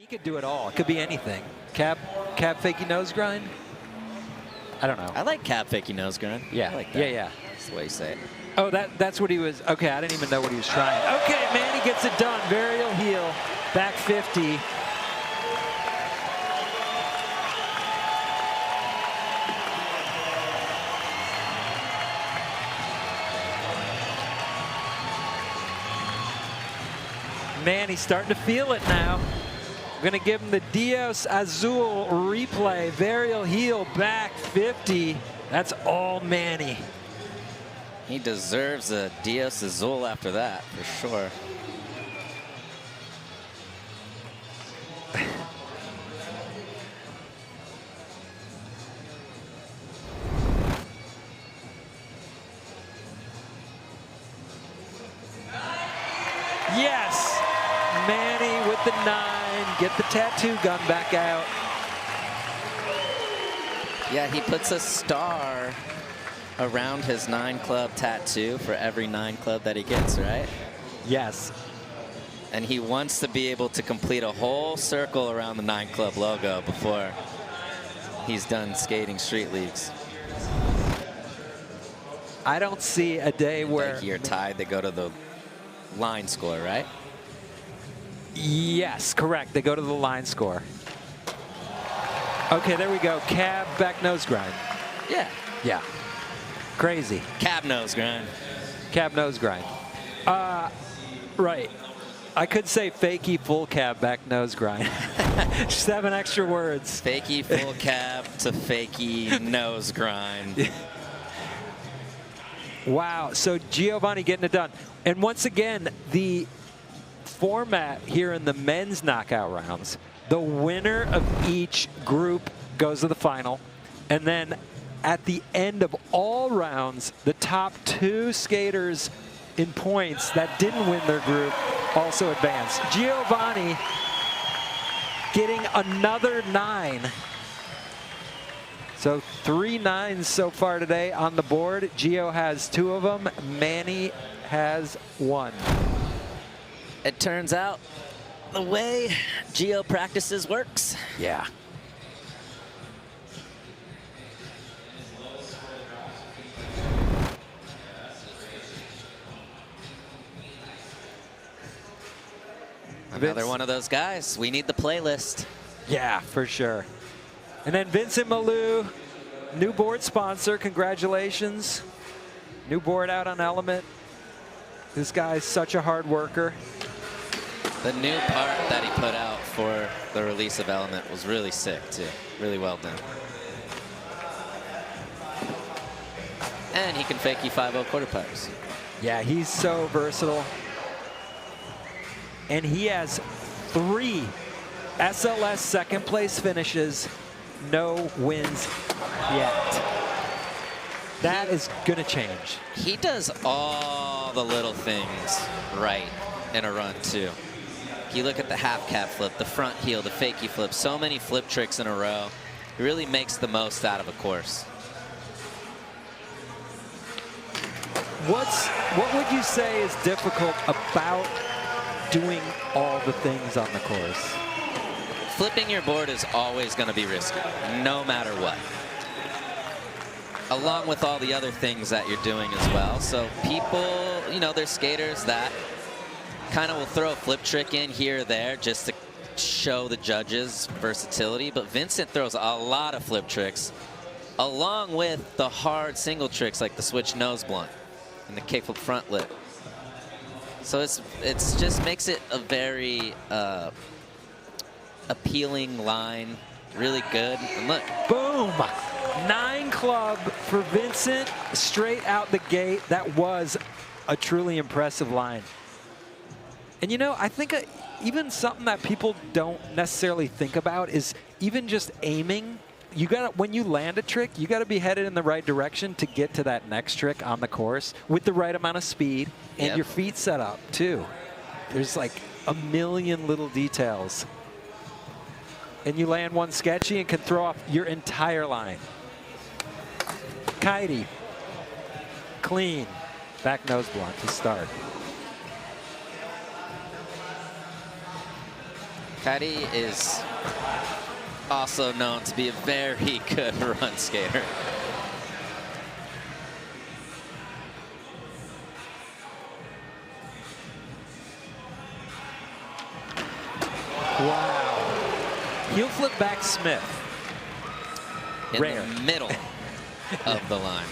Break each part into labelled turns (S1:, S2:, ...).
S1: He could do it all. It could be anything. Cab fakie nose grind. I don't know.
S2: I like cab fakie nose grind.
S1: Yeah.
S2: I like that.
S1: Yeah.
S2: That's the way you say it.
S1: Oh, that's what he was. Okay, I didn't even know what he was trying. Okay, Manny gets it done. Varial heel, back 50. Manny's starting to feel it now. I'm going to give him the Dios Azul replay. Varial heel, back 50. That's all Manny.
S2: He deserves a Dios Azul after that, for sure.
S1: Yes! Manny with the 9. Get the tattoo gun back out.
S2: Yeah, he puts a star around his 9 club tattoo for every 9 club that he gets, right?
S1: Yes.
S2: And he wants to be able to complete a whole circle around the 9 club logo before he's done skating street leagues.
S1: I don't see a day where
S2: you're tied, they go to the line score, right?
S1: Yes, correct. They go to the line score. Okay, there we go. Cab back nose grind.
S2: Yeah.
S1: Yeah. Crazy.
S2: Cab nose grind.
S1: Cab nose grind. Right. I could say fakie full cab back nose grind. Just having extra words.
S2: Fakie full cab to fakie nose grind.
S1: Wow. So Giovanni getting it done. And once again, the format here in the men's knockout rounds, the winner of each group goes to the final. And then at the end of all rounds, the top 2 skaters in points that didn't win their group also advance. Giovanni getting another 9. So 3 9s so far today on the board. Gio has 2 of them. Manny has 1.
S2: It turns out the way Gio practices works.
S1: Yeah.
S2: Another one of those guys. We need the playlist.
S1: Yeah, for sure. And then Vincent Malou, new board sponsor. Congratulations. New board out on Element. This guy's such a hard worker.
S2: The new part that he put out for the release of Element was really sick, too. Really well done. And he can fakie 5-0 quarter pipes.
S1: Yeah, he's so versatile. And he has 3 SLS second place finishes, no wins yet. That is going to change.
S2: He does all the little things right in a run, too. You look at the half cap flip, the front heel, the fakie flip, so many flip tricks in a row. He really makes the most out of a course.
S1: What would you say is difficult about doing all the things on the course?
S2: Flipping your board is always going to be risky, no matter what. Along with all the other things that you're doing as well. So people, you know, there's skaters that kind of will throw a flip trick in here or there just to show the judges versatility. But Vincent throws a lot of flip tricks along with the hard single tricks like the switch nose blunt and the kickflip front lip. So it's just makes it a very appealing line, really good. And look,
S1: boom, 9 club for Vincent straight out the gate. That was a truly impressive line. And you know, I think even something that people don't necessarily think about is even just aiming. You got when you land a trick, you got to be headed in the right direction to get to that next trick on the course with the right amount of speed and your feet set up too. There's like a million little details. And you land one sketchy and can throw off your entire line. Kitey, clean, back nose blunt to start.
S2: Caddy is also known to be a very good run skater.
S1: Wow. Heel flip back Smith.
S2: In
S1: Rare.
S2: the middle of the line.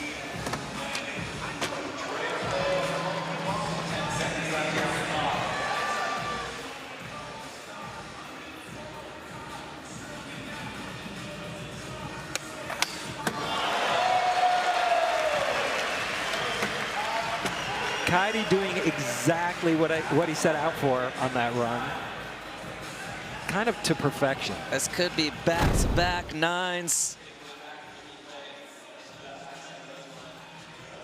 S1: Kaidi doing exactly what he set out for on that run. Kind of to perfection.
S2: This could be back-to-back nines.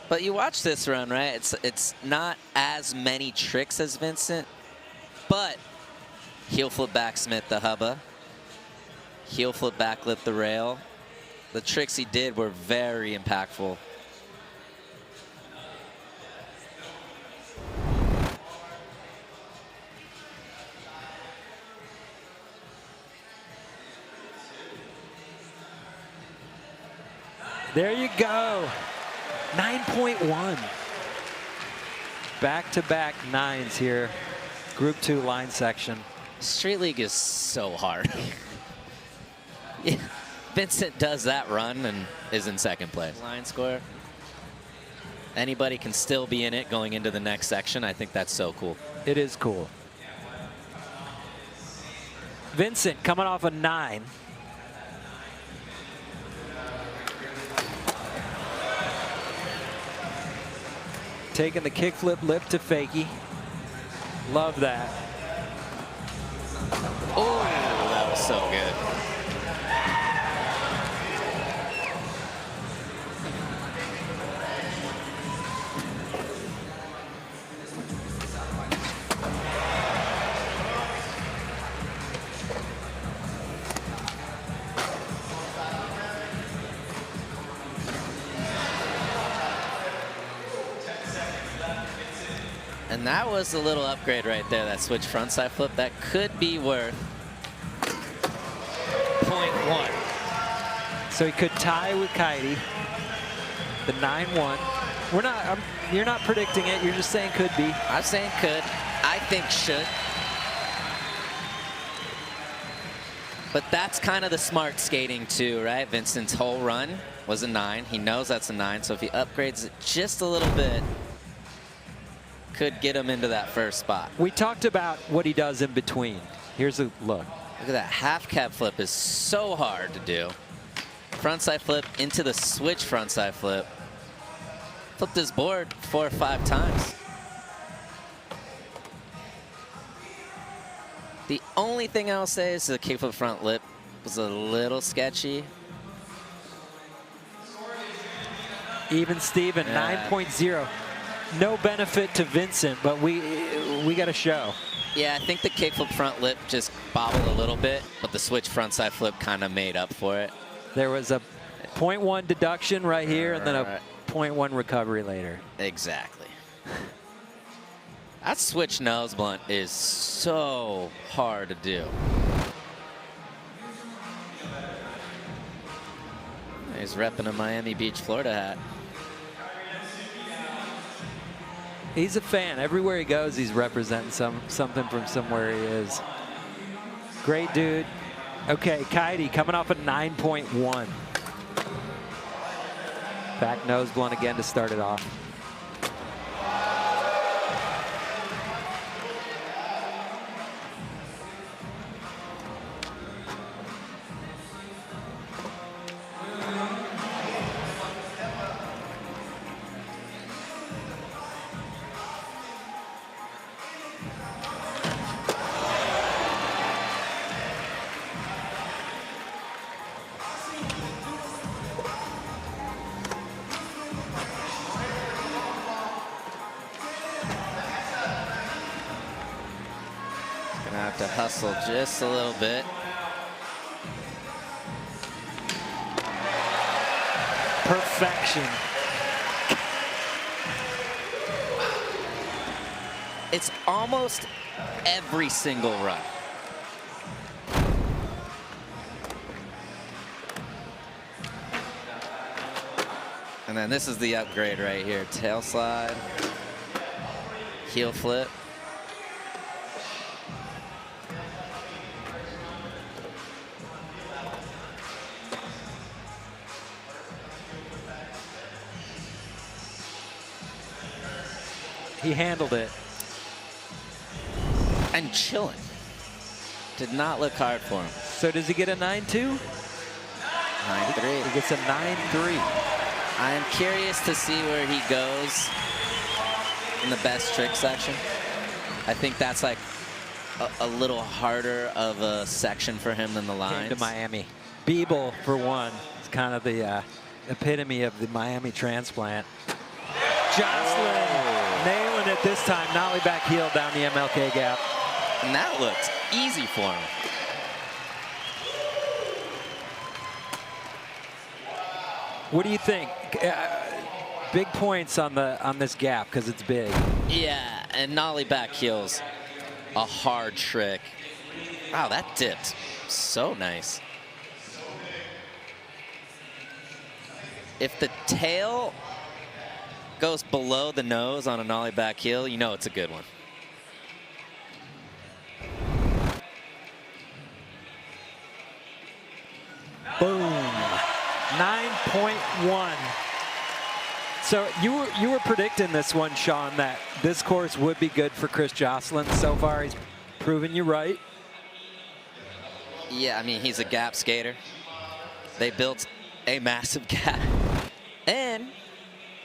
S2: But you watch this run, right? It's not as many tricks as Vincent, but heel flip back Smith the hubba, heel flip back lip the rail. The tricks he did were very impactful.
S1: There you go. 9.1. Back-to-back nines here. Group 2 line section.
S2: Street League is so hard. Yeah. Vincent does that run and is in second place. Line score. Anybody can still be in it going into the next section. I think that's so cool.
S1: It is cool. Vincent coming off a 9. Taking the kickflip lip to fakie. Love that.
S2: Oh, that was so good. And that was a little upgrade right there, that switch frontside flip. That could be worth 0.1.
S1: So he could tie with Kaidi. The 9-1. We're not, you're not predicting it, you're just saying could be.
S2: I'm saying could. I think should. But that's kind of the smart skating too, right? Vincent's whole run was a 9. He knows that's a 9, so if he upgrades it just a little bit, could get him into that first spot.
S1: We talked about what he does in between. Here's a look.
S2: Look at that half cab flip is so hard to do. Frontside flip into the switch frontside flip. Flipped his board 4 or 5 times. The only thing I'll say is the kickflip front lip was a little sketchy.
S1: Even Steven,
S2: Yeah.
S1: 9.0. No benefit to Vincent, but we got to show.
S2: Yeah, I think the kickflip front lip just bobbled a little bit, but the switch frontside flip kind of made up for it.
S1: There was a 0.1 deduction right here, and then a
S2: Right.
S1: 0.1 recovery later.
S2: Exactly. That switch nose blunt is so hard to do. He's repping a Miami Beach, Florida hat.
S1: He's a fan. Everywhere he goes, he's representing something from somewhere he is. Great dude. Okay, Kaidi coming off a 9.1. Back nose blunt again to start it off.
S2: Gonna have to hustle just a little bit.
S1: Perfection.
S2: It's almost every single run. And then this is the upgrade right here. Tail slide, heel flip.
S1: He handled it.
S2: And chilling. Did not look hard for him.
S1: So does he get a 9-2?
S2: 9-3.
S1: He gets a 9-3.
S2: I am curious to see where he goes in the best trick section. I think that's like a little harder of a section for him than the lines.
S1: Came to Miami. Beeble, for one, is kind of the epitome of the Miami transplant. Jocelyn nailing it this time. Nollie back heel down the MLK gap.
S2: And that looked easy for him.
S1: What do you think? Big points on this gap because it's big.
S2: Yeah, and nollie back heels, a hard trick. Wow, that dipped so nice. If the tail goes below the nose on a nollie back heel, you know it's a good one.
S1: Boom. 9.1. So you were predicting this one, Sean, that this course would be good for Chris Jocelyn. So far, he's proven you right.
S2: Yeah, I mean, he's a gap skater. They built a massive gap. And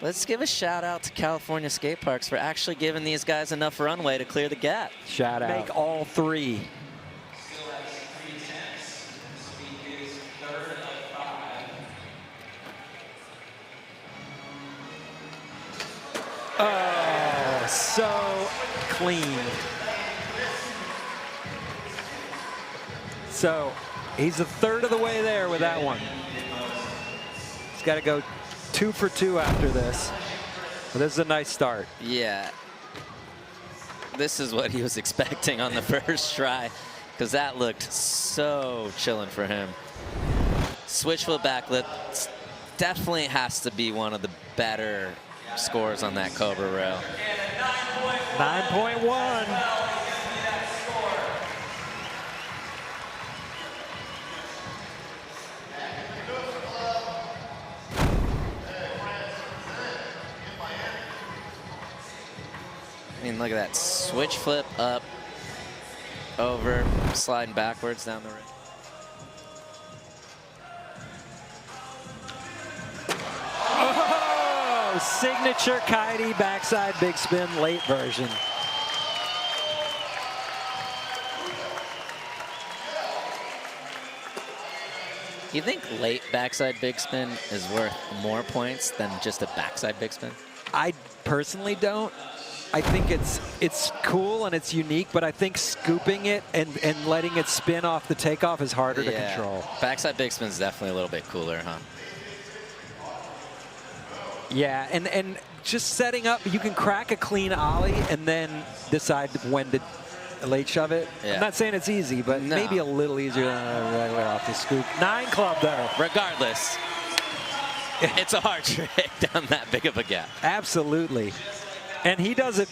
S2: let's give a shout out to California skate parks for actually giving these guys enough runway to clear the gap.
S1: Shout out. Make all three. Oh, so clean. So he's a third of the way there with that one. He's got to go 2 for 2 after this. But this is a nice start.
S2: Yeah. This is what he was expecting on the first try, because that looked so chilling for him. Switch flip backlip definitely has to be one of the better scores on that Cobra rail.
S1: 9.1.
S2: I mean, look at that. Switch flip up, over, sliding backwards down the rim.
S1: Oh, signature Kaidi backside big spin late version.
S2: Do you think late backside big spin is worth more points than just a backside big spin?
S1: I personally don't. I think it's cool and it's unique, but I think scooping it and letting it spin off the takeoff is harder to control.
S2: Backside big spin is definitely a little bit cooler, huh?
S1: Yeah, and just setting up, you can crack a clean ollie and then decide when to late shove it.
S2: Yeah.
S1: I'm not saying it's easy, but maybe a little easier than a regular off the scoop. 9 club though.
S2: Regardless, it's a hard trick down that big of a gap.
S1: Absolutely. And he does it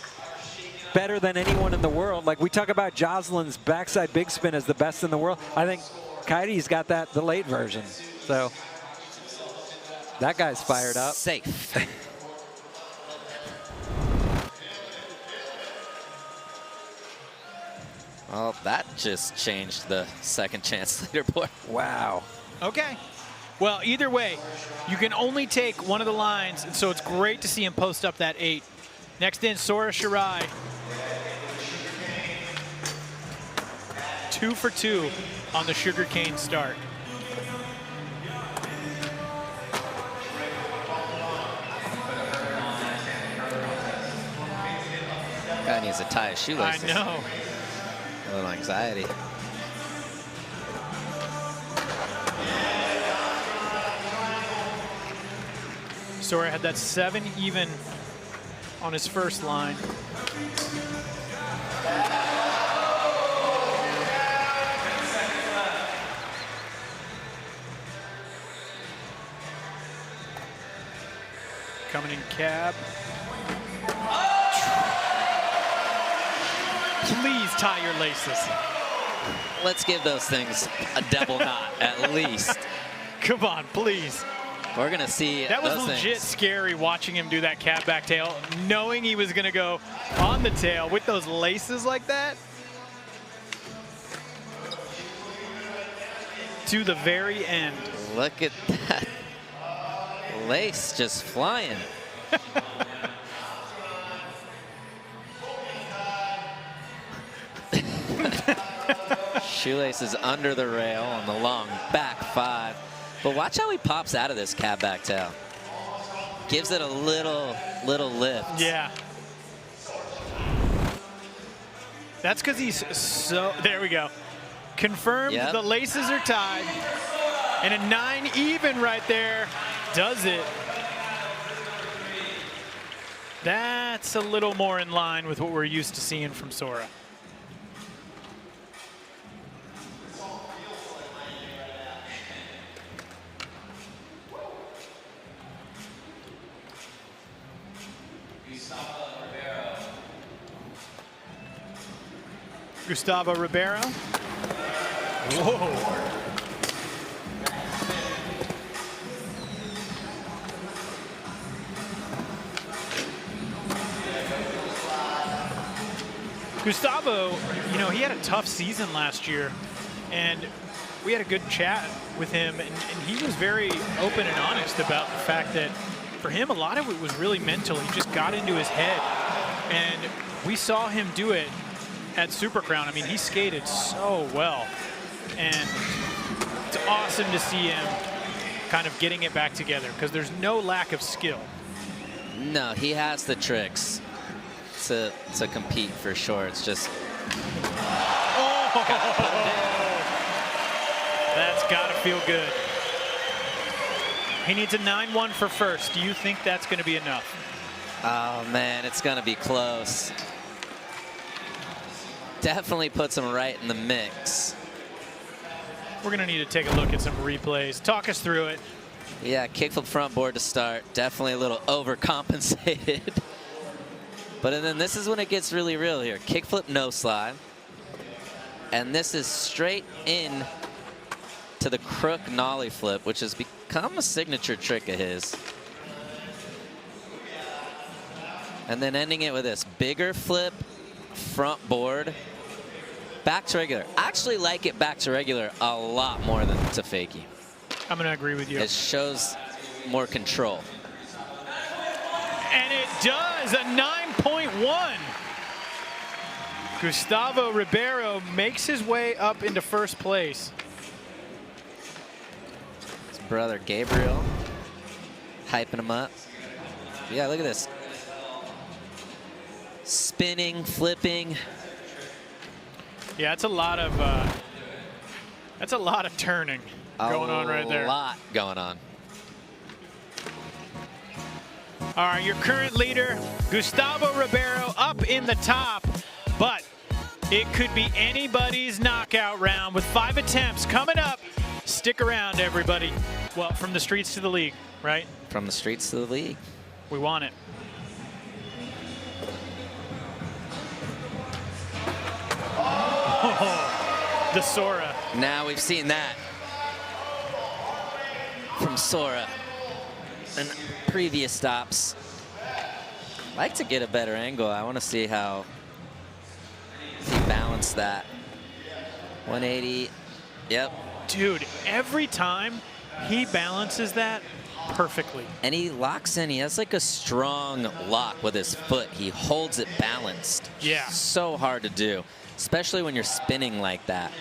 S1: better than anyone in the world. Like we talk about Jocelyn's backside big spin as the best in the world. I think Kaidi's got that, the late version. So that guy's fired up.
S2: Safe. Well, that just changed the second chance leaderboard.
S1: Wow.
S3: Okay. Well, either way, you can only take one of the lines, and so it's great to see him post up that 8. Next in, Sora Shirai. 2 for 2 on the sugarcane start.
S2: Guy needs to tie his shoelaces.
S3: I know.
S2: A little anxiety.
S3: Sora had that 7 even on his first line. coming in cab. Please tie your laces.
S2: Let's give those things a double knot at least.
S3: Come on, please.
S2: We're going to see
S3: That was
S2: those
S3: legit
S2: things.
S3: scary watching him do that cab back tail, knowing he was going to go on the tail with those laces like that. To the very end.
S2: Look at that. Lace just flying. Shoelaces under the rail on the long back 5. But watch how he pops out of this cab back tail. Gives it a little lift.
S3: Yeah. That's because he's so, there we go. Confirmed
S2: Yep.
S3: the laces are tied. And a 9 even right there does it. That's a little more in line with what we're used to seeing from Sora. Gustavo Ribeiro. Whoa. Gustavo, you know, he had a tough season last year, and we had a good chat with him, and he was very open and honest about the fact that for him, a lot of it was really mental. He just got into his head, and we saw him do it at Super Crown. I mean, he skated so well, and it's awesome to see him kind of getting it back together because there's no lack of skill.
S2: No, he has the tricks to compete for sure. It's just
S3: That's got to feel good. He needs a 9-1 for first. Do you think that's going to be enough?
S2: oh man, it's gonna be close. Definitely puts him right in the mix.
S3: We're going to need to take a look at some replays. Talk us through it.
S2: Yeah, kickflip front board to start. Definitely a little overcompensated. But then this is when it gets really real here. Kickflip no slide. And this is straight in to the crook nollie flip, which has become a signature trick of his. And then ending it with this bigger flip, front board, back to regular. I actually like it back to regular a lot more than to fakie.
S3: I'm going to agree with you.
S2: It shows more control.
S3: And it does, a 9.1. Gustavo Ribeiro makes his way up into first place.
S2: His brother Gabriel hyping him up. Yeah, look at this. Spinning, flipping.
S3: Yeah, it's a lot of turning going on right there.
S2: A lot going on.
S3: All right, your current leader, Gustavo Ribeiro, up in the top, but it could be anybody's knockout round with 5 attempts coming up. Stick around, everybody. Well, from the streets to the league, right?
S2: From the streets to the league.
S3: We want it. Oh, the Sora.
S2: Now we've seen that from Sora in previous stops. I'd like to get a better angle. I want to see how he balanced that. 180. Yep.
S3: Dude, every time he balances that perfectly.
S2: And he locks in. He has like a strong lock with his foot. He holds it balanced.
S3: Yeah.
S2: So hard to do, especially when you're spinning like that.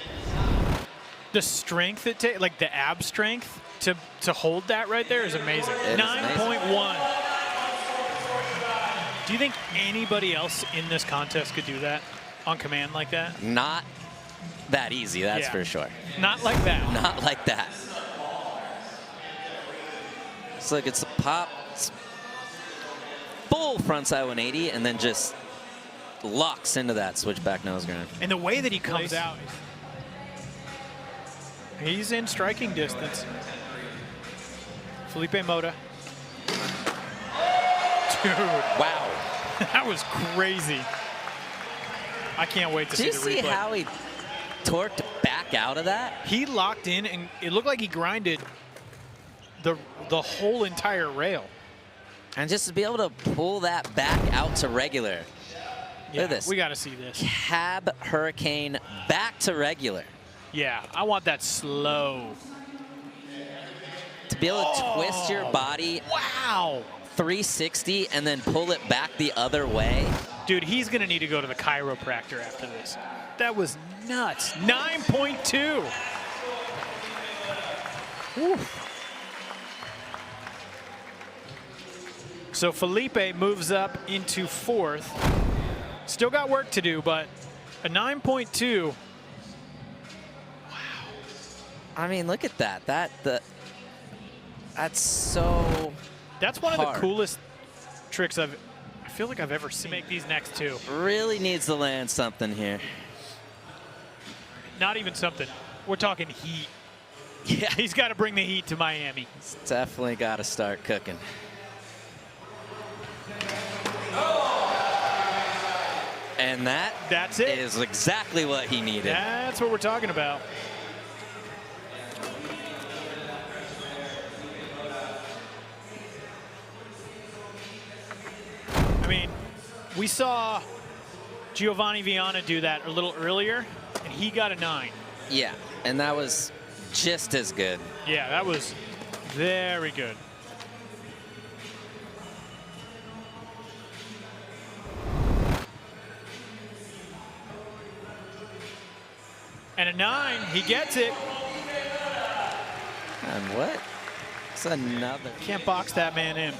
S3: The strength it takes, like the ab strength to hold that right there is amazing.
S2: It is
S3: 9.1. Do you think anybody else in this contest could do that on command like that?
S2: Not that easy, that's
S3: Yeah.
S2: for sure.
S3: Not like that.
S2: Not like that. So look, it's a pop, it's full frontside 180, and then just locks into that switchback nose grind.
S3: And the way that he comes out, he's in striking distance. Felipe Mota. Dude.
S2: Wow.
S3: That was crazy. I can't wait to see the replay.
S2: Did you see how he torqued back out of that?
S3: He locked in, and it looked like he grinded the whole entire rail.
S2: And just to be able to pull that back out to regular.
S3: Yeah,
S2: Look at this.
S3: we got to see this.
S2: Cab hurricane back to regular.
S3: Yeah, I want that slow.
S2: To be able to twist your body
S3: Wow.
S2: 360 and then pull it back the other way.
S3: Dude, he's going to need to go to the chiropractor after this. That was nuts. 9.2. So Felipe moves up into 4th. Still got work to do, but a 9.2.
S2: I mean, look at that. That's so
S3: That's one of
S2: hard.
S3: the coolest tricks I feel like I've ever seen. Make these next two.
S2: Really needs to land something here.
S3: Not even something. We're talking heat.
S2: Yeah,
S3: He's got to bring the heat to Miami.
S2: he's definitely got to start cooking. And
S3: That's it.
S2: is exactly what he needed.
S3: That's what we're talking about. I mean, we saw Giovanni Viana do that a little earlier, and he got a 9.
S2: Yeah, and that was just as good.
S3: Yeah, that was very good. And a 9, he gets it.
S2: And what? It's another.
S3: Can't box that man in.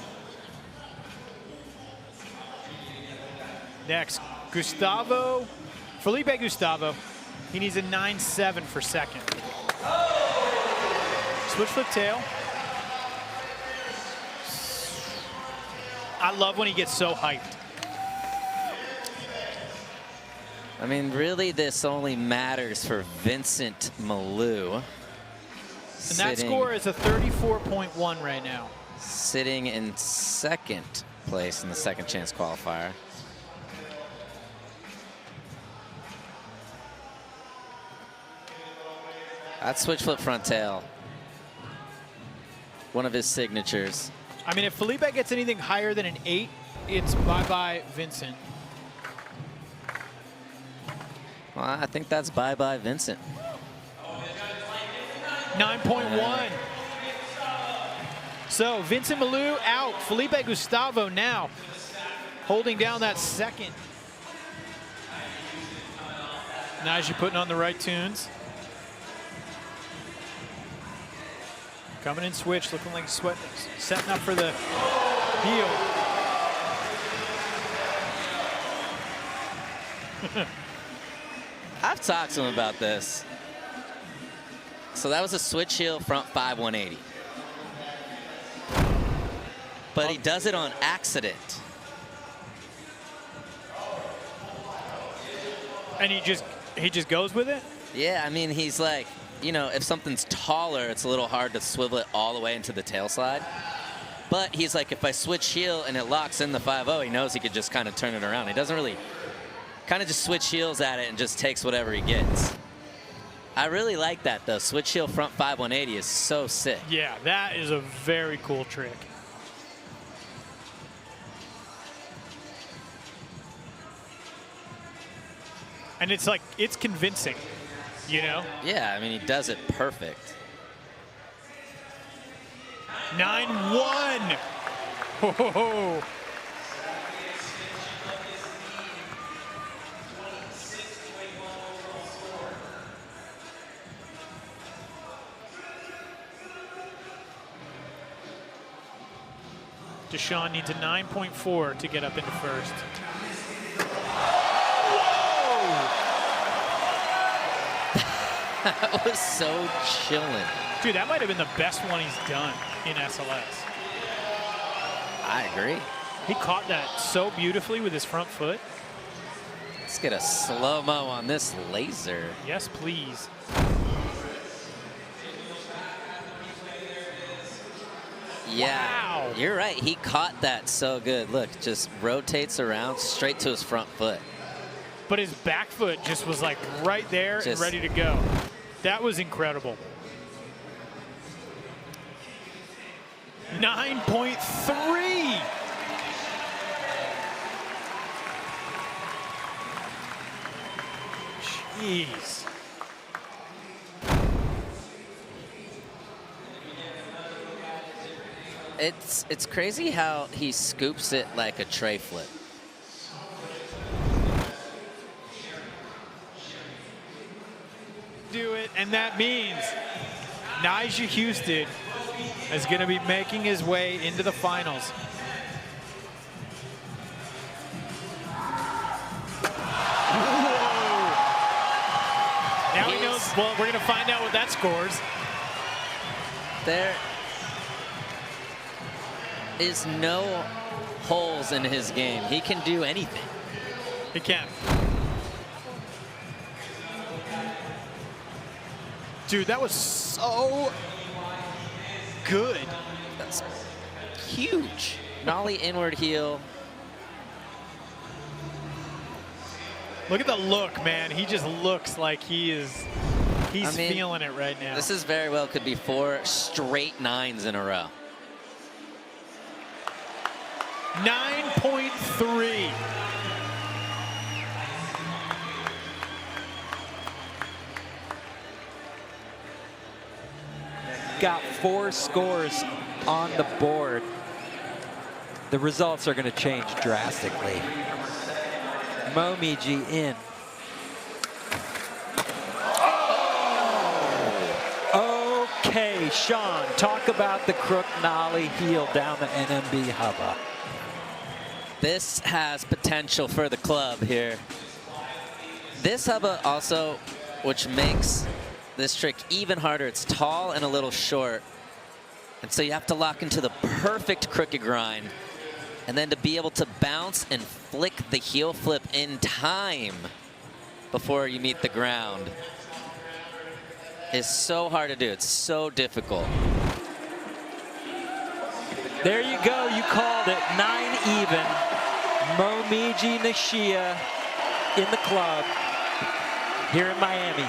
S3: Next, Felipe Gustavo. He needs a 9.7 for second. Switch flip tail. I love when he gets so hyped.
S2: I mean, really, this only matters for Vincent Malou.
S3: And that score is a 34.1 right now.
S2: Sitting in second place in the second chance qualifier. That switch flip front tail. One of his signatures.
S3: I mean, if Felipe gets anything higher than an 8, it's bye-bye Vincent.
S2: Well, I think that's bye-bye Vincent.
S3: 9.1. So Vincent Malou out. Felipe Gustavo now holding down that second. Najee putting on the right tunes. Coming in switch, looking like he's setting up for the heel.
S2: I've talked to him about this. So that was a switch heel front 5 180. But he does it on accident.
S3: And he just goes with it?
S2: Yeah, I mean, he's like, you know, if something's taller, it's a little hard to swivel it all the way into the tail slide. But he's like, if I switch heel and it locks in the 5-0, he knows he could just kind of turn it around. He doesn't really kind of just switch heels at it and just takes whatever he gets. I really like that, though. Switch heel front 5 180 is so sick.
S3: Yeah, that is a very cool trick. And it's like, it's convincing, you know?
S2: Yeah, I mean, he does it perfect.
S3: 9-1. Oh. Deshaun needs a 9.4 to get up into first.
S2: That was so chilling.
S3: Dude, that might have been the best one he's done in SLS.
S2: I agree.
S3: He caught that so beautifully with his front foot.
S2: Let's get a slow-mo on this laser.
S3: Yes, please.
S2: Yeah,
S3: Wow.
S2: you're right. He caught that so good. Look, just rotates around straight to his front foot.
S3: But his back foot just was like right there and
S2: Just-
S3: ready to go. That was incredible. 9.3. Jeez.
S2: It's crazy how he scoops it like a tray flip.
S3: Do it, and that means Nyjah Houston is going to be making his way into the finals. Whoa. Now he knows, well, we're going to find out what that scores.
S2: There is no holes in his game. He can do anything.
S3: He can. Dude, that was so good.
S2: That's huge. Nollie inward heel.
S3: Look at the look, man. He just looks like he's
S2: I mean,
S3: feeling it right now.
S2: This is very well could be 4 straight 9s in a row.
S3: 9.3.
S1: Got 4 scores on the board. The results are going to change drastically. Momiji in. Okay, Sean, talk about the crook nollie heel down the NMB hubba.
S2: This has potential for the club here. This hubba also, which makes this trick even harder, it's tall and a little short. And so you have to lock into the perfect crooked grind. And then to be able to bounce and flick the heel flip in time before you meet the ground is so hard to do. It's so difficult.
S1: There you go, you called it, 9 even. Momiji Nishia in the club here in Miami.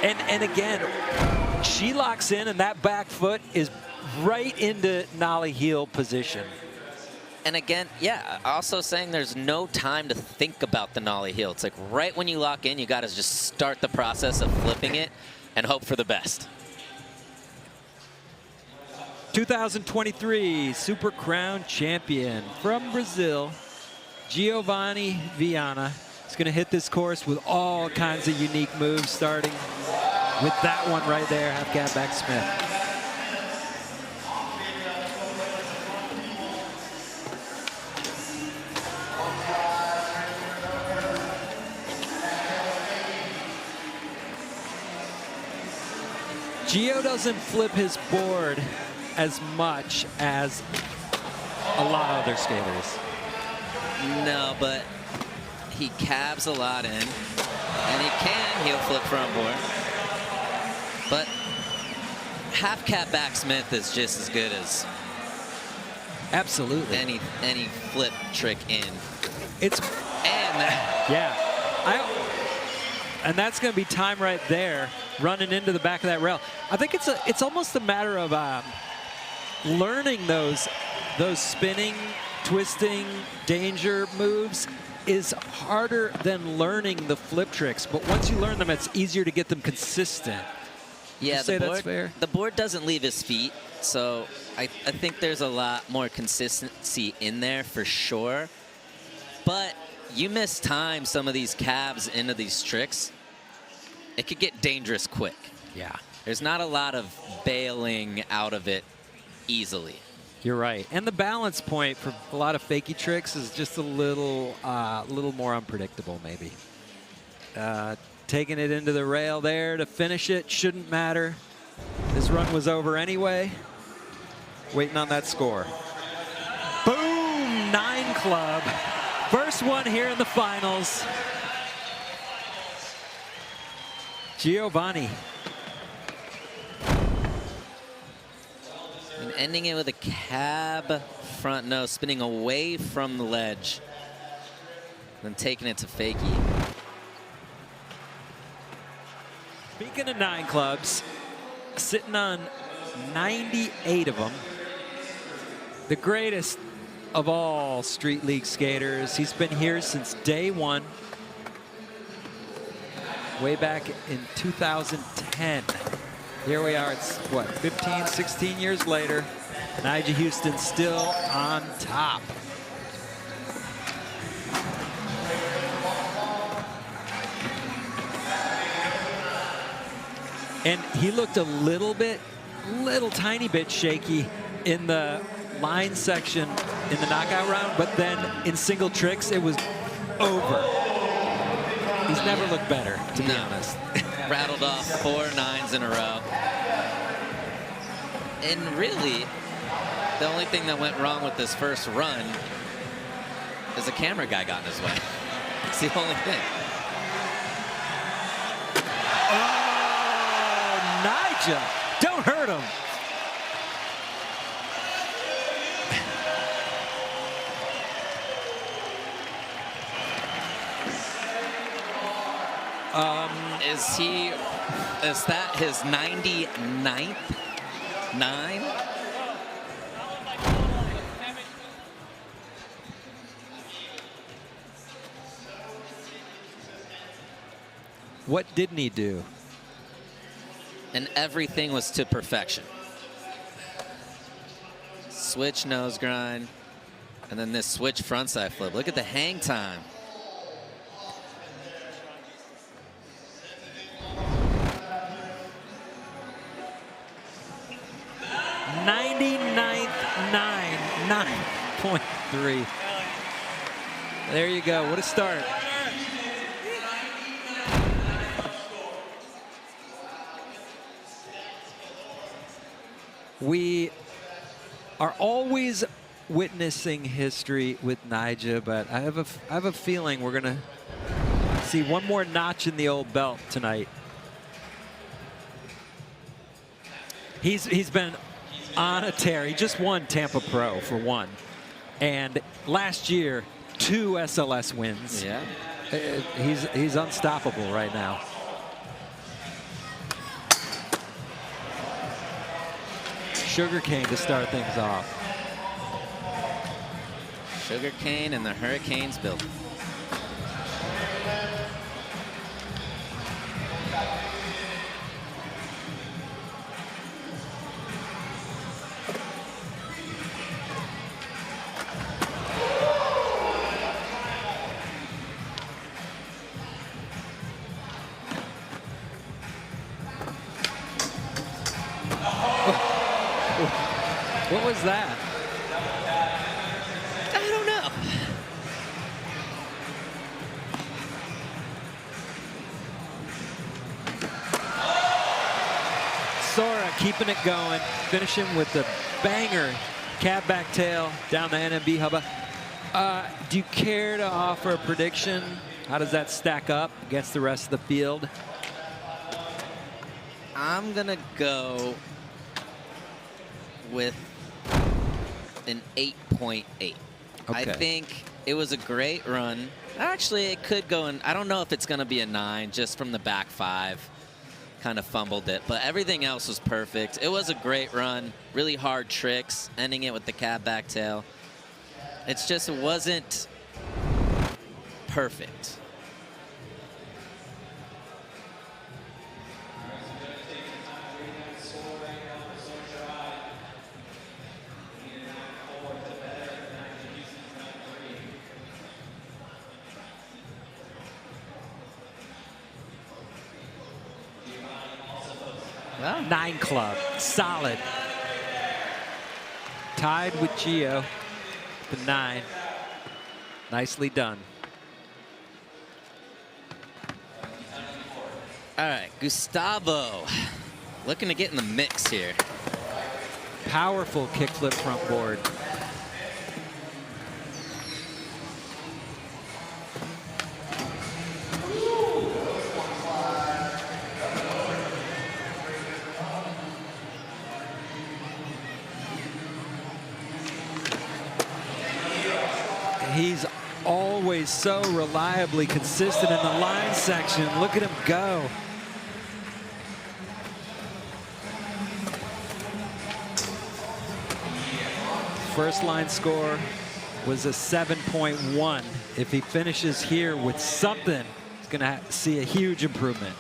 S1: And again, she locks in and that back foot is right into nollie heel position.
S2: And again, yeah, also saying there's no time to think about the nollie heel. It's like right when you lock in, you got to just start the process of flipping it and hope for the best.
S1: 2023 Super Crown champion from Brazil, Giovanni Viana, is going to hit this course with all kinds of unique moves, starting with that one right there, half cab back Smith. Gio doesn't flip his board as much as a lot of other skaters.
S2: No, but he cabs a lot in, and he can heel flip front board. But half cab back Smith is just as good as
S1: Absolutely.
S2: any flip trick in.
S1: It's
S2: And that,
S1: yeah. And that's going to be time right there, running into the back of that rail. I think it's almost a matter of learning those spinning, twisting, danger moves is harder than learning the flip tricks. But once you learn them, it's easier to get them consistent.
S2: yeah,
S1: say that's fair?
S2: The board doesn't leave his feet, so I think there's a lot more consistency in there for sure. But you miss time some of these cabs into these tricks, it could get dangerous quick.
S1: Yeah,
S2: There's not a lot of bailing out of it easily.
S1: you're right. And the balance point for a lot of fakie tricks is just a little more unpredictable, maybe. Taking it into the rail there to finish it shouldn't matter. This run was over anyway. Waiting on that score. Boom! 9 club. First one here in the finals. Giovanni.
S2: And ending it with a cab front nose, spinning away from the ledge, then taking it to fakie.
S1: Speaking of 9 clubs, sitting on 98 of them, the greatest of all Street League skaters. He's been here since day one, way back in 2010. Here we are, it's what, 15, 16 years later. Nigel Houston still on top. And he looked a little tiny bit shaky in the line section in the knockout round, but then in single tricks, it was over. He's never looked better, to be honest.
S2: Rattled off 4 9s in a row. And really, the only thing that went wrong with this first run is the camera guy got in his way. It's the only thing.
S1: Oh, Nigel, don't hurt him.
S2: Is that his 99th 9?
S1: What didn't he do?
S2: And everything was to perfection. Switch nose grind, and then this switch frontside flip. Look at the hang time.
S1: 9.3. There you go. What a start. We are always witnessing history with Nigel, but I have a feeling we're gonna see one more notch in the old belt tonight. He's been on a tear. He just won Tampa Pro for one, and last year 2 SLS wins.
S2: Yeah,
S1: he's unstoppable right now. Sugarcane to start things off.
S2: Sugarcane and the Hurricanes built.
S1: What was that?
S2: I don't know.
S1: Sora keeping it going, finishing with the banger cab back tail down the NMB hubba. Do you care to offer a prediction? How does that stack up against the rest of the field?
S2: I'm gonna go with an 8.8.
S1: Okay.
S2: I think it was a great run. Actually, it could go in. I don't know if it's going to be a 9 just from the back 5. Kind of fumbled it, but everything else was perfect. It was a great run. Really hard tricks, ending it with the cab back tail. It's just, it wasn't perfect. Wow.
S1: 9 club, solid. Tied with Gio, the 9. Nicely done.
S2: All right, Gustavo, looking to get in the mix here.
S1: Powerful kickflip front board. He's always so reliably consistent in the line section. Look at him go. First line score was a 7.1. If he finishes here with something, he's going to see a huge improvement.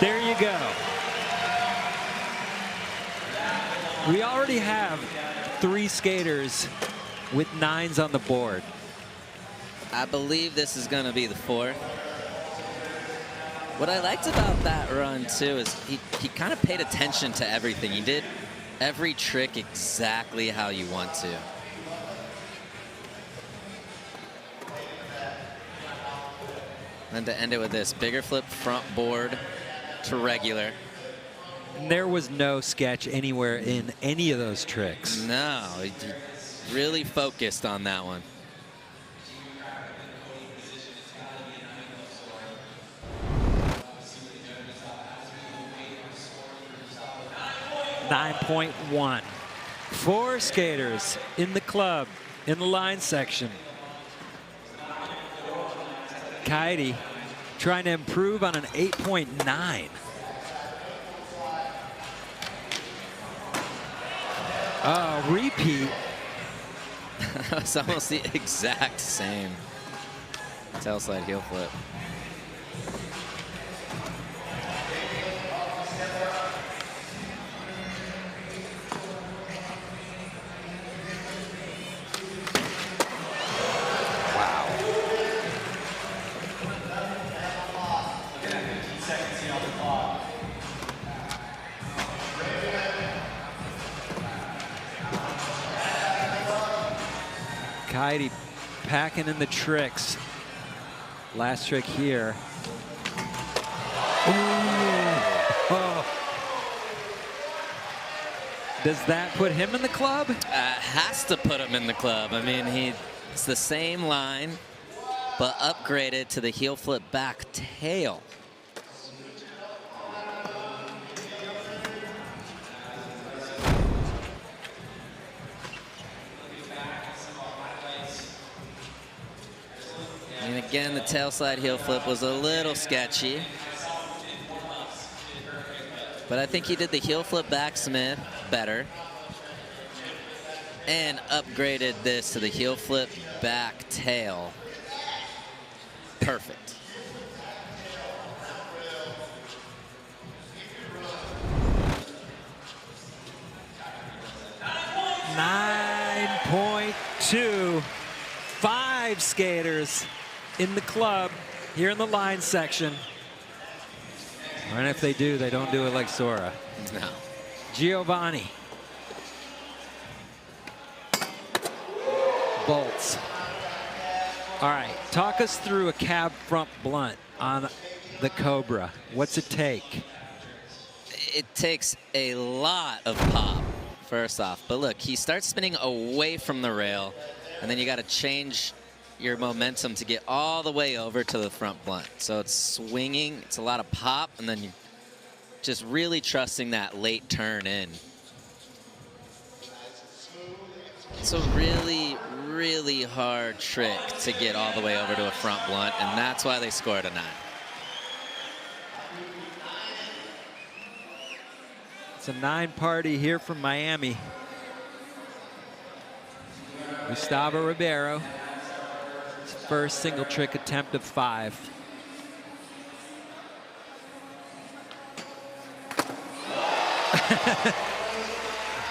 S1: There you go. We already have 3 skaters with 9s on the board.
S2: I believe this is going to be the 4th. What I liked about that run, too, is he kind of paid attention to everything. He did every trick exactly how you want to. And to end it with this, bigger flip front board to regular.
S1: And there was no sketch anywhere in any of those tricks.
S2: No, he really focused on that one.
S1: 9.1. 4 skaters in the club, in the line section. Coyote trying to improve on an 8.9. Repeat.
S2: It's almost the exact same tail slide heel flip.
S1: Coyote packing in the tricks. Last trick here. Oh. Does that put him in the club?
S2: Has to put him in the club. I mean, it's the same line, but upgraded to the heel flip back tail. And again, the tail slide heel flip was a little sketchy. But I think he did the heel flip backsmith better. And upgraded this to the heel flip back tail. Perfect.
S1: .2. 5 skaters in the club here in the line section. And if they do, they don't do it like Sora.
S2: No.
S1: Giovanni. Bolts. All right, talk us through a cab front blunt on the Cobra. What's it take?
S2: It takes a lot of pop, first off. But look, he starts spinning away from the rail, and then you got to change your momentum to get all the way over to the front blunt. So it's swinging, it's a lot of pop, and then you just really trusting that late turn in. It's a really, really hard trick to get all the way over to a front blunt, and that's why they scored a 9.
S1: It's a 9 party here from Miami. Gustavo Ribeiro. His first single trick attempt of 5.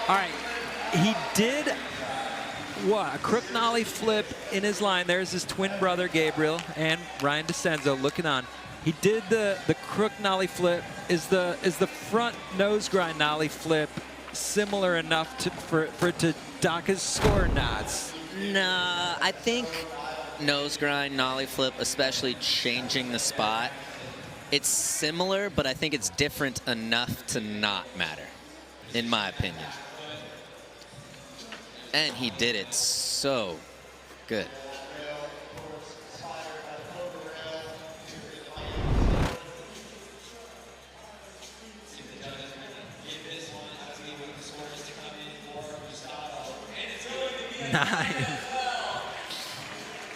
S1: All right, he did what? A crook nollie flip in his line. There's his twin brother Gabriel and Ryan DeCenzo looking on. He did the crook nollie flip. Is the front nose grind nollie flip similar enough for it to dock his score? Nods.
S2: Nah, I think nose grind, nollie flip, especially changing the spot, it's similar, but I think it's different enough to not matter, in my opinion. And he did it so good.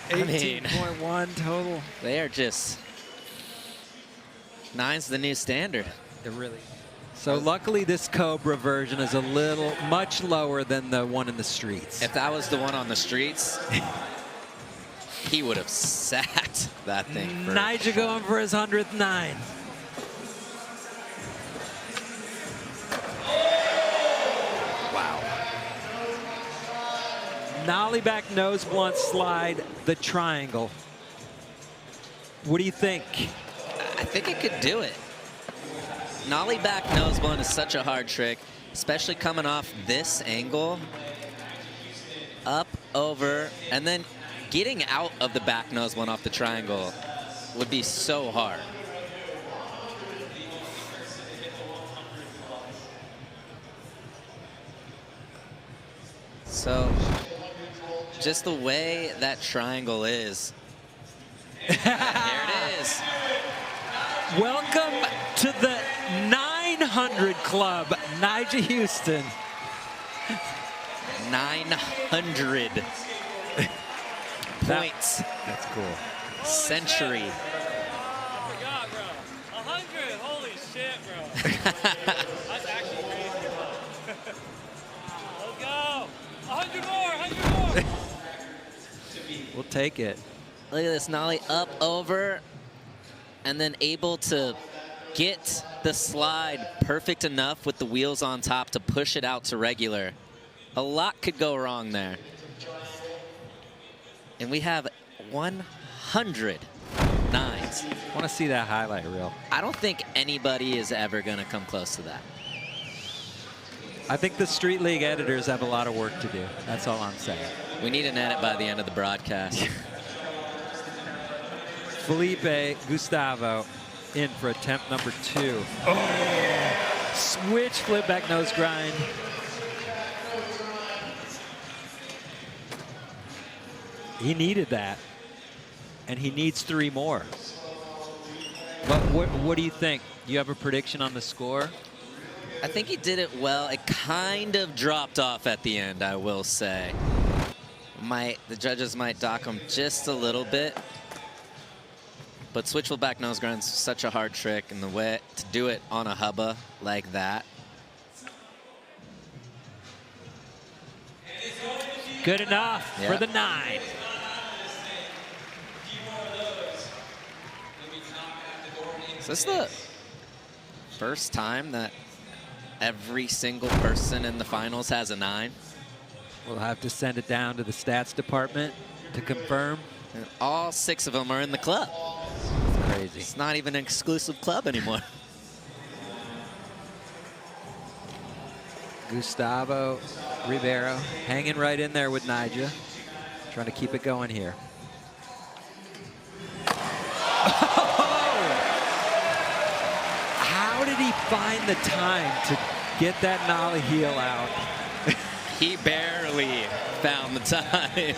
S1: 18.1 total.
S2: They are just... 9's the new standard.
S1: It really. So luckily this Cobra version is much lower than the one in the streets.
S2: If that was the one on the streets, he would have sacked that thing.
S1: Nigel going for his 100th 9. Wow. Nollie back nose blunt slide, the triangle. What do you think?
S2: I think it could do it. Nollie back nose blunt is such a hard trick, especially coming off this angle. Up, over, and then getting out of the back nose blunt off the triangle would be so hard. So, just the way that triangle is. There it is.
S1: Welcome to the 900 Club, Nigel Houston.
S2: 900 points.
S1: That's cool.
S2: Century.
S4: Oh my God, bro. 100, holy shit, bro. That's actually crazy, bro. Let's go. 100 more, 100 more.
S1: We'll take it.
S2: Look at this, nollie up, over, and then able to get the slide perfect enough with the wheels on top to push it out to regular. A lot could go wrong there. And we have 100 9s.
S1: I want to see that highlight reel.
S2: I don't think anybody is ever going to come close to that.
S1: I think the Street League editors have a lot of work to do. That's all I'm saying.
S2: We need an edit by the end of the broadcast.
S1: Felipe Gustavo in for attempt number 2. Oh! Switch flip back nose grind. He needed that, and he needs 3 more. But what do you think? You have a prediction on the score?
S2: I think he did it well. It kind of dropped off at the end, I will say. The judges might dock him just a little bit. But switch flip back nose grind's such a hard trick, and the way to do it on a hubba like that.
S1: Good enough for the 9.
S2: Is this the first time that every single person in the finals has a 9?
S1: We'll have to send it down to the stats department to confirm.
S2: And all 6 of them are in the club.
S1: It's crazy.
S2: It's not even an exclusive club anymore.
S1: Gustavo Rivero hanging right in there with Nigel, trying to keep it going here. How did he find the time to get that nollie heel out?
S2: He barely found the time.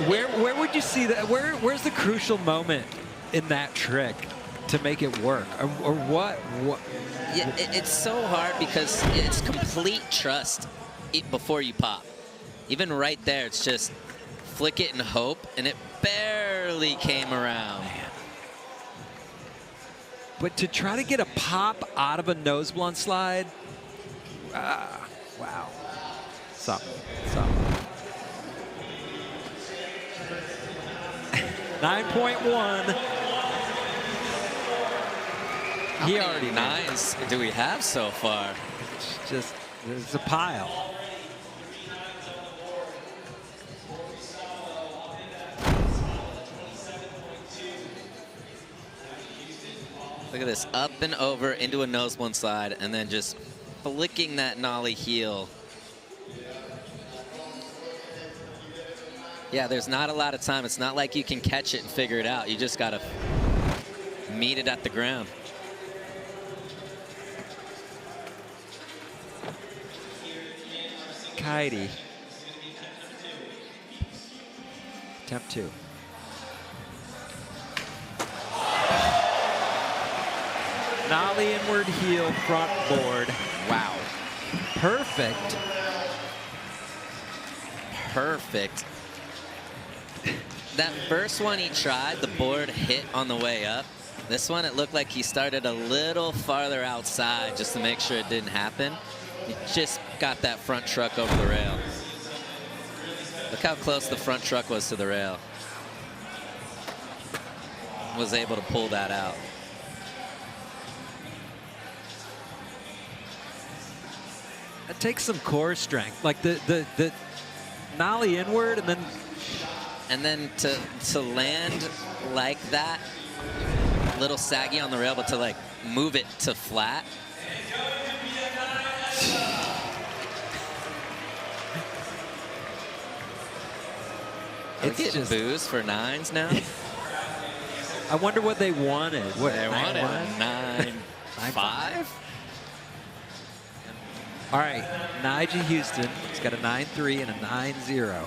S1: Where would you see that? Where's the crucial moment in that trick to make it work, or what?
S2: Yeah, it's so hard because it's complete trust before you pop. Even right there, it's just flick it and hope, and it barely came around.
S1: Man. But to try to get a pop out of a nose blunt slide, wow, something. 9.1.
S2: He already 9s do we have so far?
S1: It's just, there's a pile.
S2: Look at this, up and over into a nose blunt slide, and then just flicking that nollie heel. Yeah, there's not a lot of time. It's not like you can catch it and figure it out. You just gotta meet it at the ground.
S1: Kitey. Attempt 2. Nollie inward heel front board.
S2: Wow.
S1: Perfect.
S2: Perfect. That first one he tried, the board hit on the way up. This one, it looked like he started a little farther outside just to make sure it didn't happen. He just got that front truck over the rail. Look how close the front truck was to the rail. Was able to pull that out.
S1: It takes some core strength, like the nollie inward and then
S2: to land like that, little saggy on the rail, but to like move it to flat. It's getting booze for 9s now.
S1: I wonder what they wanted. What
S2: they wanted? 9.5.
S1: All right, Nigel Houston. He's got a 9.3 and a 9.0.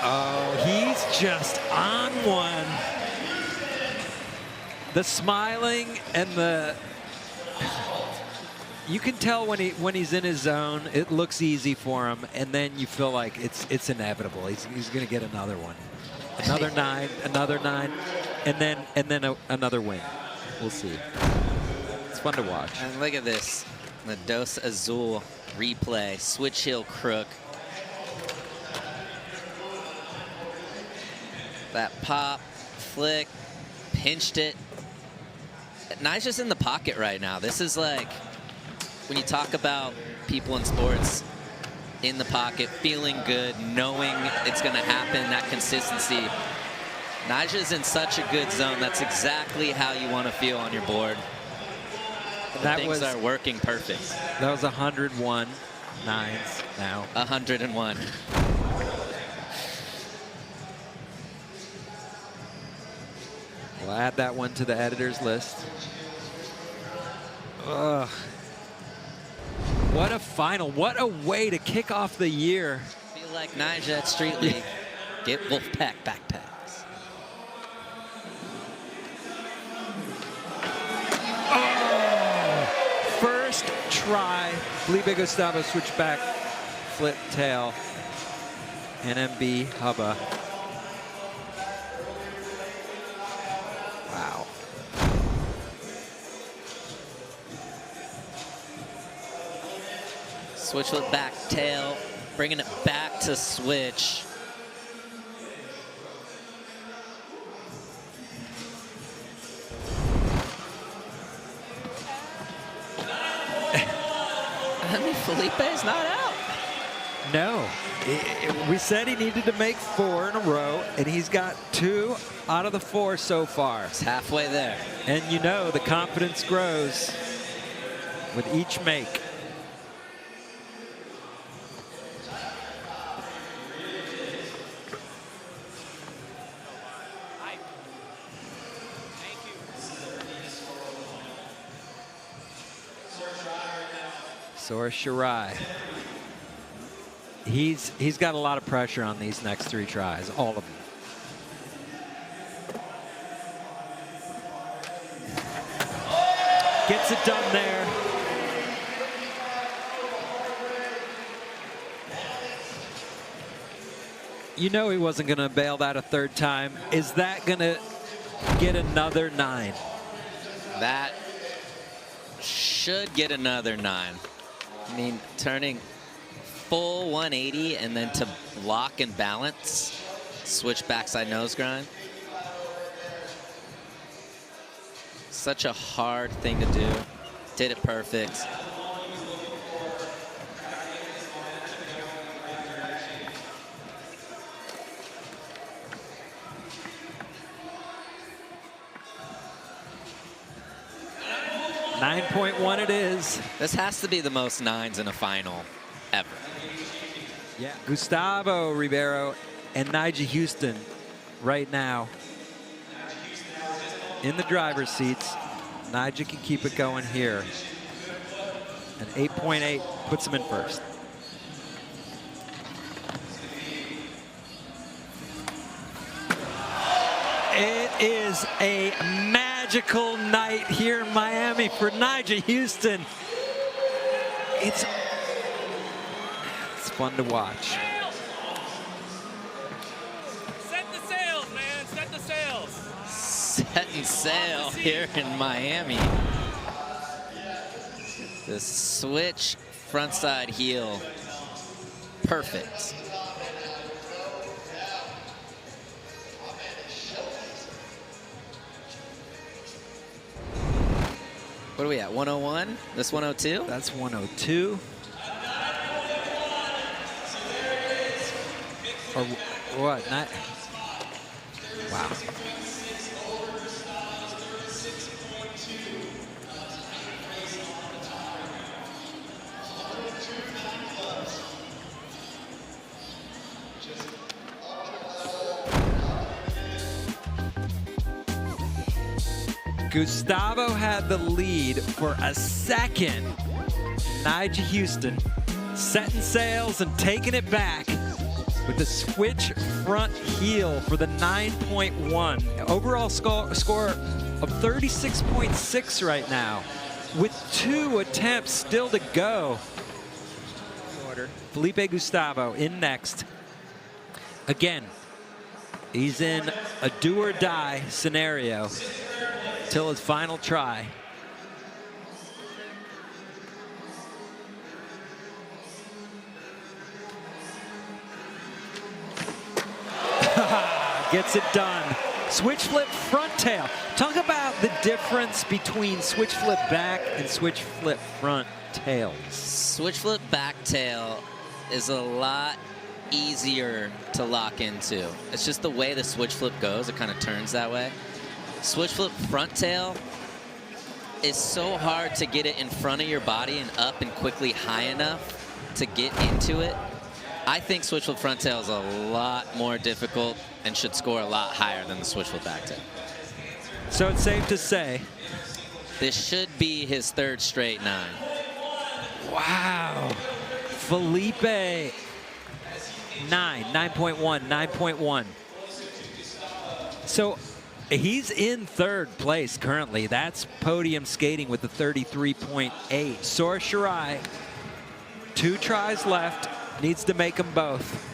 S1: Oh, he's just on one. The smiling and the... You can tell when he's in his zone, it looks easy for him, and then you feel like it's inevitable. He's going to get another one. Another 9, another 9, and then another win. We'll see. It's fun to watch.
S2: And look at this. The Dos Azul replay. Switch heel crook. That pop, flick, pinched it. Nigel's in the pocket right now. This is like when you talk about people in sports in the pocket, feeling good, knowing it's going to happen, that consistency. Nigel's in such a good zone. That's exactly how you want to feel on your board. Things are working perfect.
S1: That was 101 9s now.
S2: 101.
S1: We'll add that one to the editor's list. Ugh. What a final. What a way to kick off the year.
S2: Feel like Nigel at Street League. Get Wolfpak Backpacks.
S1: Oh! First try. Felipe Gustavo switchback, flip tail. NMB Hubba. Wow.
S2: Switch with back tail, bringing it back to switch. I mean, Felipe's not out.
S1: No. We said he needed to make 4 in a row, and he's got 2 out of the 4 so far.
S2: It's halfway there.
S1: And you know the confidence grows with each make. Sora Shirai. He's got a lot of pressure on these next 3 tries, all of them. Gets it done there. You know he wasn't going to bail that a 3rd time. Is that going to get another 9?
S2: That should get another 9. I mean, turning full 180 and then to lock and balance, switch backside nose grind. Such a hard thing to do. Did it perfect.
S1: .1 it is.
S2: This has to be the most 9s in a final ever.
S1: Yeah, Gustavo Ribeiro and Nigel Houston right now in the driver's seats. Nigel can keep it going here. An 8.8 puts him in first. It is a magical night here in Miami for Nigel Houston. It's fun to watch.
S4: Set the sails, man. Set the sails.
S2: Setting sail here in Miami. The switch frontside heel. Perfect. What are we at, 101? This 102?
S1: That's 102. Or what? Not. Wow. Gustavo had the lead for a second. Nigel Houston setting sails and taking it back with the switch front heel for the 9.1. Overall score of 36.6 right now, with 2 attempts still to go. Felipe Gustavo in next. Again, he's in a do or die scenario till his final try. Gets it done. Switch flip front tail. Talk about the difference between switch flip back and switch flip front tails.
S2: Switch flip back tail is a lot easier to lock into. It's just the way the switch flip goes. It kind of turns that way. Switch flip front tail is so hard to get it in front of your body and up and quickly high enough to get into it. I think switch flip front tail is a lot more difficult and should score a lot higher than the switch flip back tail.
S1: So it's safe to say
S2: this should be his 3rd straight 9.
S1: Wow. Felipe, 9.1, 9.1. So he's in 3rd place currently. That's podium skating with the 33.8. Sora Shirai, 2 tries left, needs to make them both.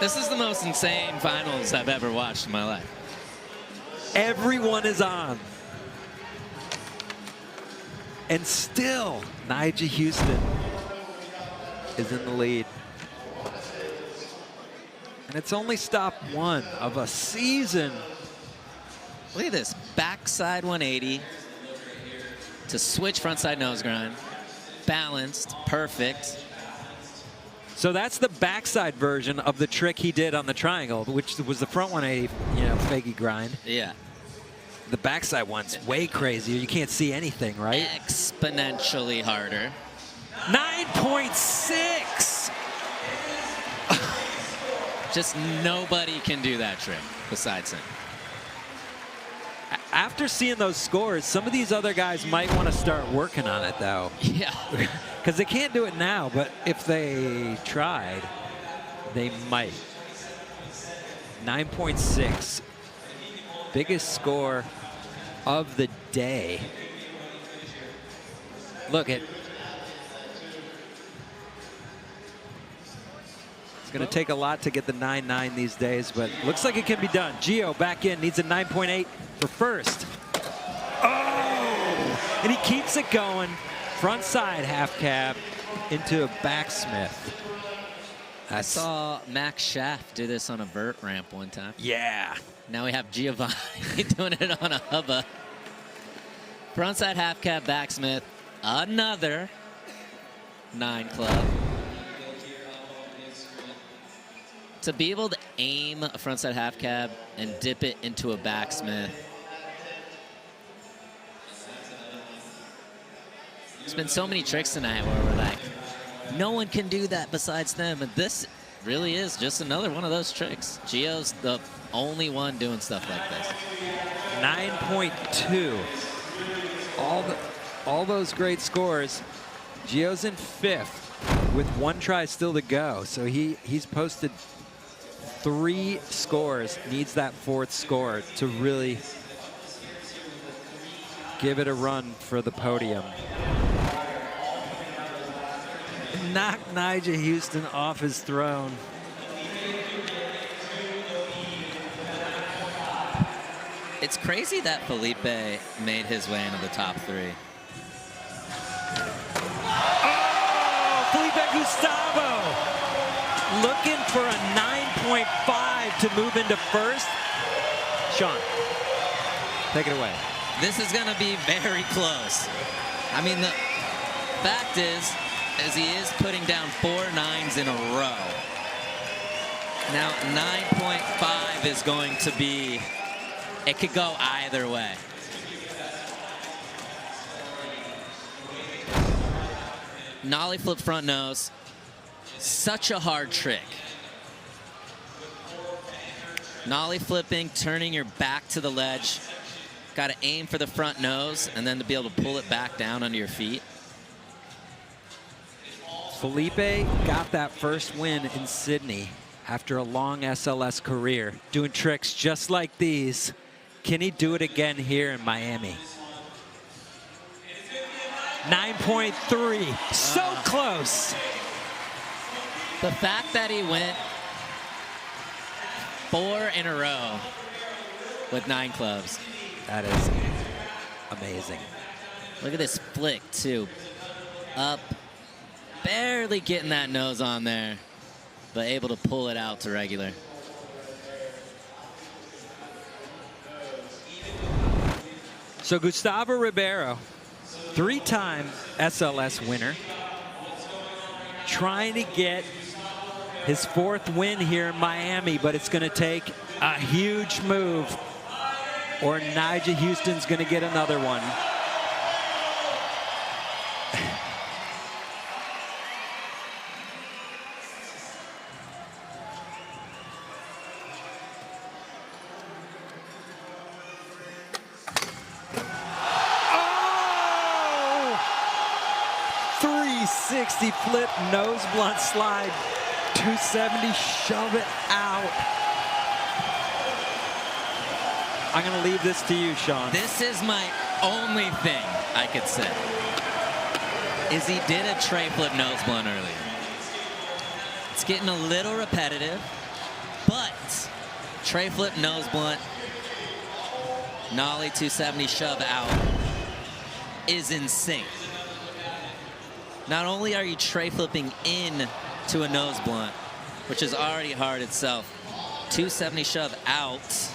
S2: This is the most insane finals I've ever watched in my life.
S1: Everyone is on. And still, Nigel Houston is in the lead. And it's only stop 1 of a season.
S2: Look at this, backside 180 to switch frontside nose grind. Balanced, perfect.
S1: So that's the backside version of the trick he did on the triangle, which was the front 180, fakey grind.
S2: Yeah.
S1: The backside one's way crazier. You can't see anything, right?
S2: Exponentially harder.
S1: 9.6!
S2: Just nobody can do that trick besides him.
S1: After seeing those scores, some of these other guys might want to start working on it, though.
S2: Yeah.
S1: Because they can't do it now, but if they tried, they might. 9.6. Biggest score of the day. Look at. It's going to take a lot to get the 9.9 these days, but looks like it can be done. Gio back in, needs a 9.8 for first. Oh! And he keeps it going. Front side half cab into a backsmith.
S2: I saw Max Schaff do this on a vert ramp one time.
S1: Yeah.
S2: Now we have Giovanni doing it on a hubba. Frontside half cab backsmith, another 9 club. To be able to aim a frontside half cab and dip it into a backsmith. There's been so many tricks tonight where we're like, no one can do that besides them. And this really is just another one of those tricks. Gio's the only one doing stuff like this.
S1: 9.2. All those great scores. Gio's in 5th. with one try still to go. So he's posted 3 scores, needs that 4th score to really give it a run for the podium. Knock Nigel Houston off his throne.
S2: It's crazy that Felipe made his way into the top 3.
S1: Oh, Felipe Gustavo looking for a 9.5 to move into first. Sean, take it away.
S2: This is going to be very close. I mean, the fact is he is putting down 4 9s in a row. Now, 9.5 is going to be, it could go either way. Nollie flip front nose, such a hard trick. Nollie flipping, turning your back to the ledge. Got to aim for the front nose and then to be able to pull it back down under your feet.
S1: Felipe got that first win in Sydney after a long SLS career, doing tricks just like these. Can he do it again here in Miami? 9.3, so close.
S2: The fact that he went 4 in a row with 9 clubs.
S1: That is amazing.
S2: Look at this flick, too. Up, barely getting that nose on there, but able to pull it out to regular.
S1: So Gustavo Ribeiro, 3-time SLS winner, trying to get his 4th win here in Miami, but it's going to take a huge move, or Nigel Houston's going to get another one. Oh! 360 flip, nose blunt slide, 270, shove it out. I'm going to leave this to you, Sean.
S2: This is my only thing I could say, is he did a tray flip nose blunt earlier. It's getting a little repetitive, but tray flip nose blunt, nollie 270 shove out is insane. Not only are you tray flipping in to a nose blunt, which is already hard itself, 270 shove out.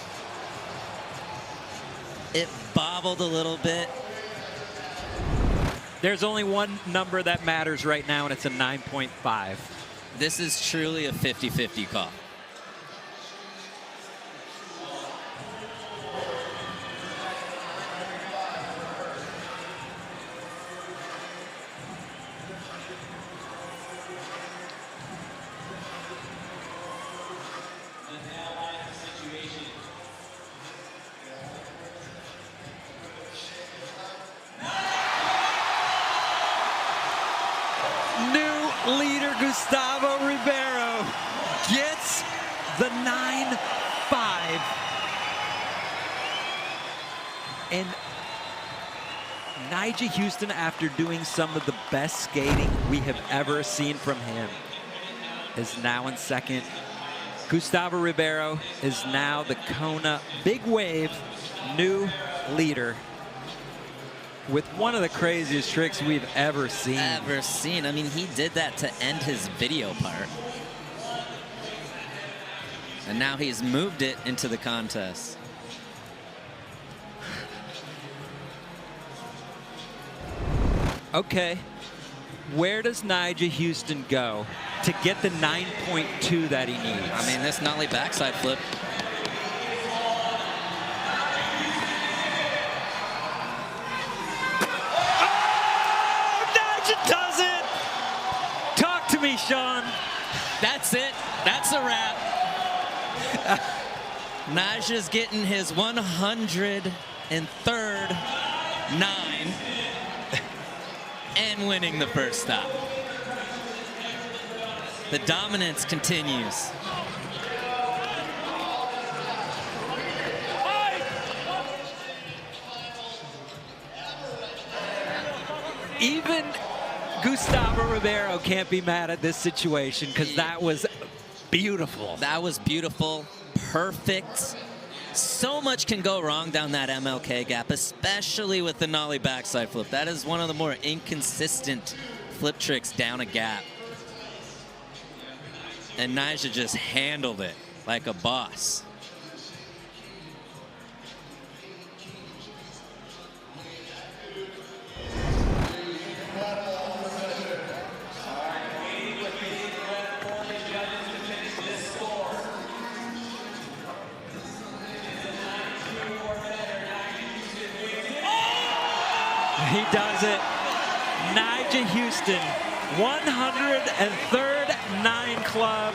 S2: It bobbled a little bit.
S1: There's only one number that matters right now, and it's a 9.5.
S2: This is truly a 50-50 call.
S1: Leader Gustavo Ribeiro gets the 9.5. And Nigel Houston, after doing some of the best skating we have ever seen from him, is now in second. Gustavo Ribeiro is now the Kona Big Wave new leader, with one of the craziest tricks we've ever seen.
S2: I mean, he did that to end his video part. And now he's moved it into the contest.
S1: Okay, where does Nigel Houston go to get the 9.2 that he needs?
S2: I mean, this nollie backside flip.
S1: Does it? Talk to me, Sean.
S2: That's it. That's a wrap. Naja's getting his 103rd 9 and winning the first stop. The dominance continues.
S1: Even Gustavo Ribeiro can't be mad at this situation because that was beautiful.
S2: That was beautiful, perfect. So much can go wrong down that MLK gap, especially with the nollie backside flip. That is one of the more inconsistent flip tricks down a gap. And Nyjah just handled it like a boss.
S1: He does it. Nyjah Houston, 103rd 9 Club.